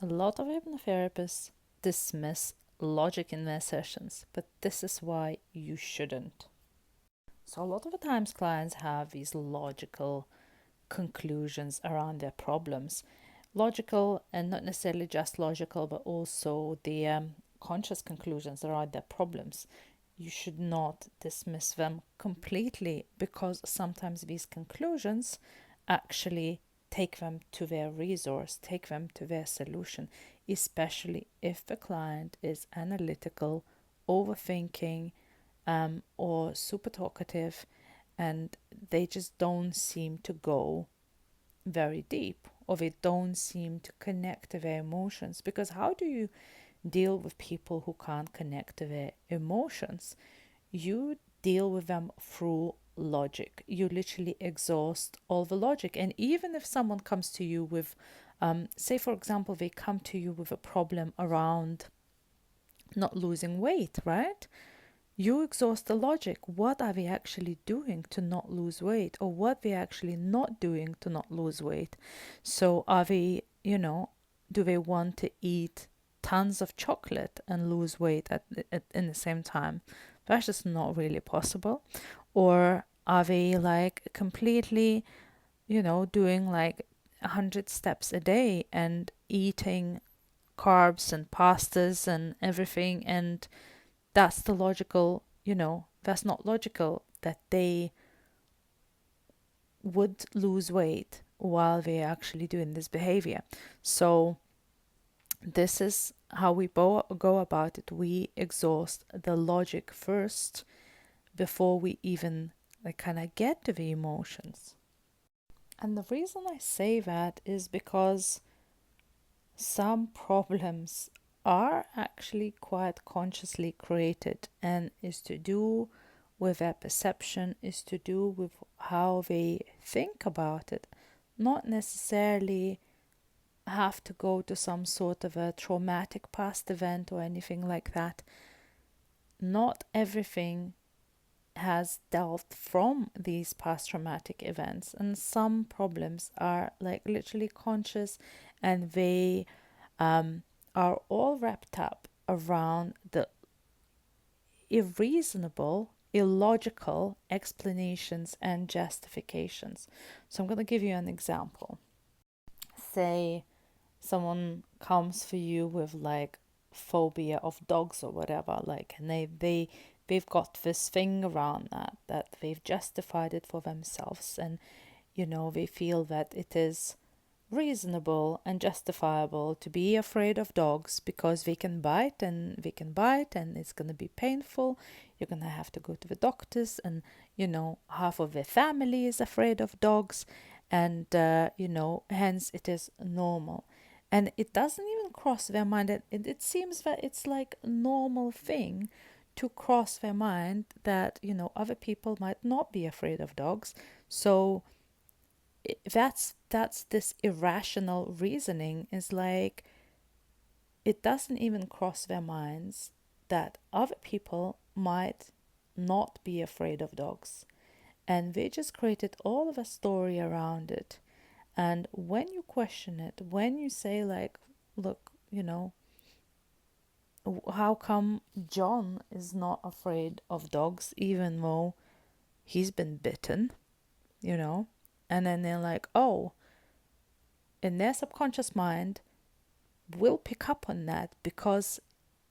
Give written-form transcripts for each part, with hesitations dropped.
A lot of hypnotherapists dismiss logic in their sessions, but this is why you shouldn't. So, a lot of the times, clients have these logical conclusions around their problems. Logical, and not necessarily just logical, but also the conscious conclusions around their problems. You should not dismiss them completely, because sometimes these conclusions actually take them to their resource, take them to their solution, especially if the client is analytical, overthinking, or super talkative, and they just don't seem to go very deep, or they don't seem to connect to their emotions. Because how do you deal with people who can't connect to their emotions? You deal with them through logic. You literally exhaust all the logic. And even if someone comes to you with, say, for example, they come to you with a problem around not losing weight, right? You exhaust the logic. What are they actually doing to not lose weight, or what they actually not doing to not lose weight? So are they, do they want to eat tons of chocolate and lose weight in the same time? That's just not really possible. Or are they like completely, doing like 100 steps a day and eating carbs and pastas and everything, and that's the logical, that's not logical that they would lose weight while they're actually doing this behavior. So this is how we go about it. We exhaust the logic first before we even like kind of get to the emotions. And the reason I say that is because some problems are actually quite consciously created, and is to do with their perception, is to do with how they think about it, not necessarily have to go to some sort of a traumatic past event or anything like that. Not everything has dealt from these past traumatic events, and some problems are like literally conscious, and they are all wrapped up around the irreasonable, illogical explanations and justifications. So I'm going to give you an example. Say someone comes for you with like phobia of dogs or whatever, like, and they've got this thing around that they've justified it for themselves, and they feel that it is reasonable and justifiable to be afraid of dogs because they can bite and it's going to be painful. You're going to have to go to the doctors, and half of their family is afraid of dogs, and hence it is normal. And it doesn't even cross their mind, that it seems that it's like a normal thing to cross their mind that other people might not be afraid of dogs. So that's this irrational reasoning, is like it doesn't even cross their minds that other people might not be afraid of dogs, and they just created all of a story around it. And when you question it, when you say like, look, how come John is not afraid of dogs even though he's been bitten, and then they're like, oh, in their subconscious mind will pick up on that, because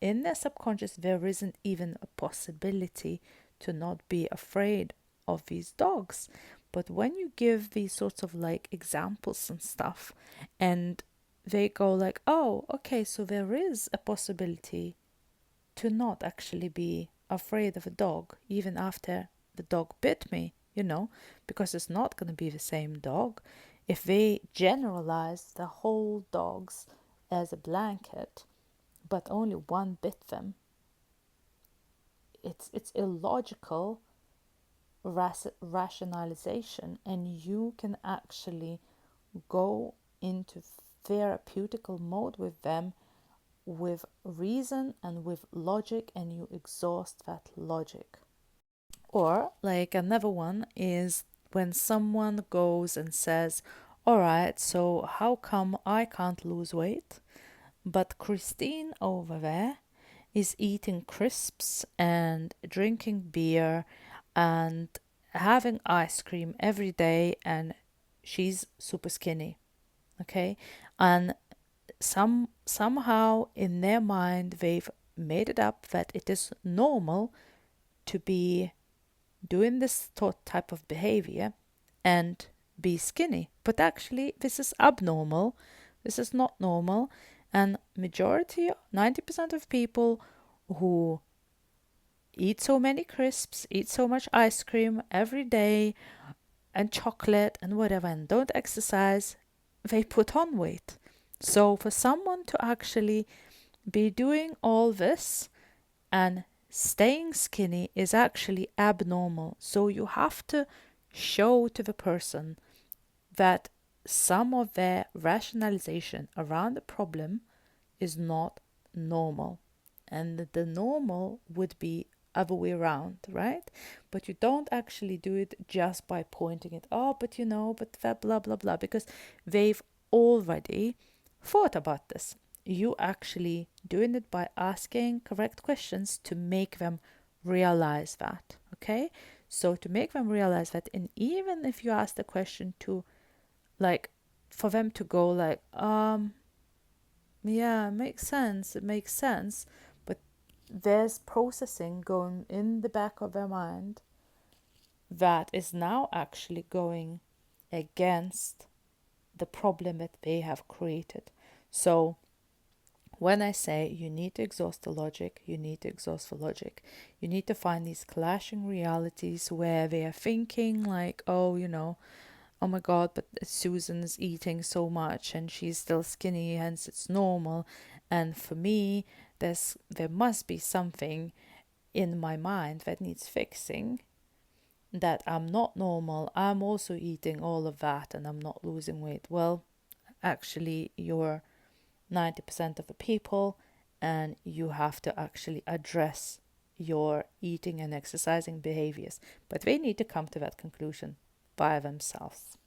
in their subconscious there isn't even a possibility to not be afraid of these dogs. But when you give these sorts of like examples and stuff, and they go like, oh, okay, so there is a possibility to not actually be afraid of a dog even after the dog bit me, because it's not going to be the same dog. If they generalize the whole dogs as a blanket, but only one bit them, it's illogical rationalization, and you can actually go into therapeutical mode with them with reason and with logic, and you exhaust that logic. Or like another one is when someone goes and says, all right, so how come I can't lose weight? But Christine over there is eating crisps and drinking beer and having ice cream every day, and she's super skinny. Okay. And somehow in their mind they've made it up that it is normal to be doing this type of behavior and be skinny. But actually, this is abnormal. This is not normal. And majority, 90% of people who eat so many crisps, eat so much ice cream every day, and chocolate and whatever, and don't exercise, they put on weight. So for someone to actually be doing all this and staying skinny is actually abnormal. So you have to show to the person that some of their rationalization around the problem is not normal. And the normal would be other way around, right? But you don't actually do it just by pointing it, oh, but but that blah blah blah, because they've already thought about this. You actually doing it by asking correct questions to make them realize that, okay? So to make them realize that, and even if you ask the question to, like, for them to go like, yeah, it makes sense, but there's processing going in the back of their mind that is now actually going against the problem that they have created. So when I say you need to exhaust the logic, you need to exhaust the logic. You need to find these clashing realities where they are thinking like, oh, oh my God, but Susan's eating so much and she's still skinny, hence it's normal. And for me, there must be something in my mind that needs fixing, that I'm not normal. I'm also eating all of that and I'm not losing weight. Well, actually, you're 90% of the people, and you have to actually address your eating and exercising behaviors. But they need to come to that conclusion by themselves.